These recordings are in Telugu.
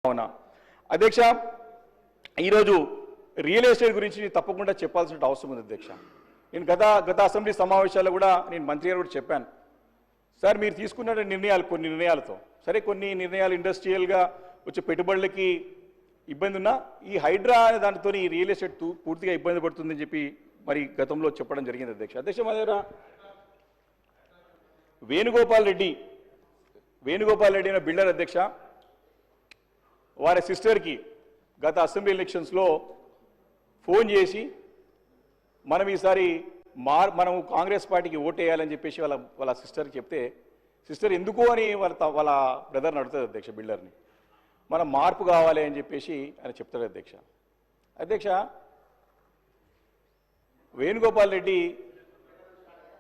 అవునా అధ్యక్ష ఈరోజు రియల్ ఎస్టేట్ గురించి తప్పకుండా చెప్పాల్సిన అవసరం ఉంది అధ్యక్ష. నేను గత అసెంబ్లీ సమావేశాల్లో కూడా నేను మంత్రి గారు కూడా చెప్పాను. సార్ మీరు తీసుకున్న నిర్ణయాలు కొన్ని నిర్ణయాలతో సరే కొన్ని నిర్ణయాలు ఇండస్ట్రియల్గా వచ్చే పెట్టుబడులకి ఇబ్బంది ఉన్నా ఈ హైడ్రా అనే దానితో ఈ రియల్ ఎస్టేట్ పూర్తిగా ఇబ్బంది పడుతుందని చెప్పి మరి గతంలో చెప్పడం జరిగింది అధ్యక్ష. అధ్యక్ష మా దగ్గర వేణుగోపాల్ రెడ్డి అనే బిల్డర్ అధ్యక్ష వారి సిస్టర్కి గత అసెంబ్లీ ఎలక్షన్స్లో ఫోన్ చేసి మనం ఈసారి మనం కాంగ్రెస్ పార్టీకి ఓటేయాలని చెప్పేసి వాళ్ళ సిస్టర్కి చెప్తే సిస్టర్ ఎందుకు అని వాళ్ళ బ్రదర్ని అడుగుతుంది అధ్యక్ష బిల్డర్ని. మనం మార్పు కావాలి అని చెప్పేసి ఆయన చెప్తాడు అధ్యక్ష. అధ్యక్ష వేణుగోపాల్ రెడ్డి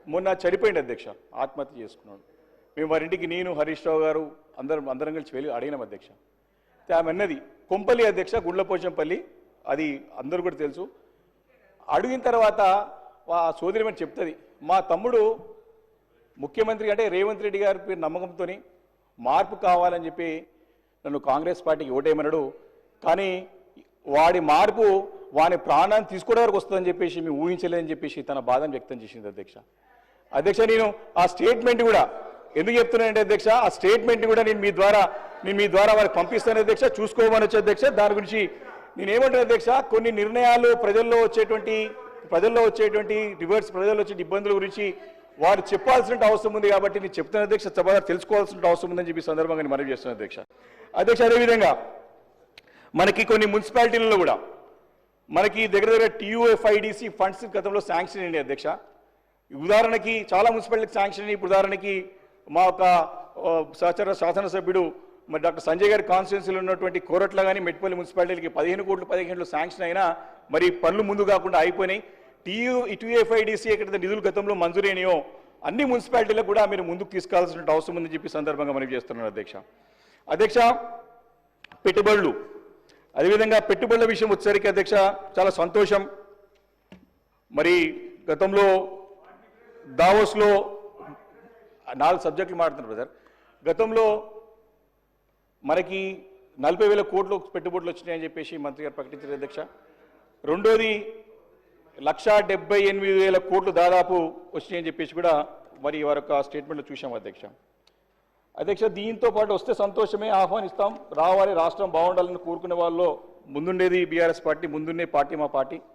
మొన్న చనిపోయింది అధ్యక్ష, ఆత్మహత్య చేసుకున్నాడు. మేము వారింటికి నేను హరీష్ రావు గారు అందరం కలిసి వెళ్ళి అడిగినాం అధ్యక్ష. ఆమె అన్నది కొంపల్లి అధ్యక్ష, గుండ్లపోచంపల్లి, అది అందరూ కూడా తెలుసు. అడిగిన తర్వాత ఆ సోదరిమని చెప్తుంది, మా తమ్ముడు ముఖ్యమంత్రి అంటే రేవంత్ రెడ్డి గారి పేరు నమ్మకంతో మార్పు కావాలని చెప్పి నన్ను కాంగ్రెస్ పార్టీకి ఓటేయమన్నాడు. కానీ వాడి మార్పు వాని ప్రాణాన్ని తీసుకోవడం వరకు వస్తుందని చెప్పేసి మేము ఊహించలేదని చెప్పేసి తన బాధను వ్యక్తం చేసింది అధ్యక్ష. అధ్యక్ష నేను ఆ స్టేట్మెంట్ కూడా ఎందుకు చెప్తున్నానంటే అధ్యక్ష, ఆ స్టేట్మెంట్ కూడా నేను మీ ద్వారా వారికి పంపిస్తాను అధ్యక్ష, చూసుకోమని వచ్చే అధ్యక్ష. దాని గురించి నేనేమంటాను అధ్యక్ష, కొన్ని నిర్ణయాలు ప్రజల్లో వచ్చేటువంటి ప్రజల్లో వచ్చే ఇబ్బందుల గురించి వారు చెప్పాల్సిన అవసరం ఉంది కాబట్టి నేను చెప్తున్న అధ్యక్ష, సభ తెలుసుకోవాల్సిన అవసరం ఉందని చెప్పి సందర్భంగా నేను మనవి చేస్తున్నాను అధ్యక్ష. అధ్యక్ష అదేవిధంగా మనకి కొన్ని మున్సిపాలిటీలలో కూడా మనకి దగ్గర TUFIDC ఫండ్స్ గతంలో శాంక్షన్ అయ్యాయి అధ్యక్ష. ఉదాహరణకి చాలా మున్సిపాలిటీకి శాంక్షన్ అయ్యి, ఇప్పుడు ఉదాహరణకి మా యొక్క శాసనసభ్యుడు మరి డాక్టర్ సంజయ్ గారి కాన్స్టిట్యున్సీలో ఉన్నటువంటి కోరట్ల కానీ మెట్పల్లి మున్సిపాలిటీలకి 15 శాంక్షన్ అయినా మరి పనులు ముందు కాకుండా అయిపోయినాయి. TUFIDC ఎక్కడైతే నిధులు గతంలో మంజూరైనాయో అన్ని మున్సిపాలిటీలకు కూడా మీరు ముందుకు తీసుకెళ్లాల్సిన అవసరం ఉందని చెప్పి సందర్భంగా మనవి చేస్తున్నాను అధ్యక్ష. అధ్యక్ష పెట్టుబడులు, అదేవిధంగా పెట్టుబడుల విషయం వచ్చేసరికి అధ్యక్ష చాలా సంతోషం. మరి గతంలో దావోస్లో 4 సబ్జెక్టులు మాట్లాడుతున్నారు బ్రదర్. గతంలో మనకి 40,000 కోట్లు పెట్టుబడులు వచ్చినాయని చెప్పేసి మంత్రి గారు ప్రకటించారు అధ్యక్ష. రెండోది 1,78,000 కోట్లు దాదాపు వచ్చినాయని చెప్పేసి కూడా మరి వారొక స్టేట్మెంట్లో చూసాం అధ్యక్ష. అధ్యక్ష దీంతో పాటు వస్తే సంతోషమే, ఆహ్వానిస్తాం, రావాలి, రాష్ట్రం బాగుండాలని కోరుకునే వాళ్ళలో ముందుండేది బీఆర్ఎస్ పార్టీ, ముందుండే పార్టీ మా పార్టీ.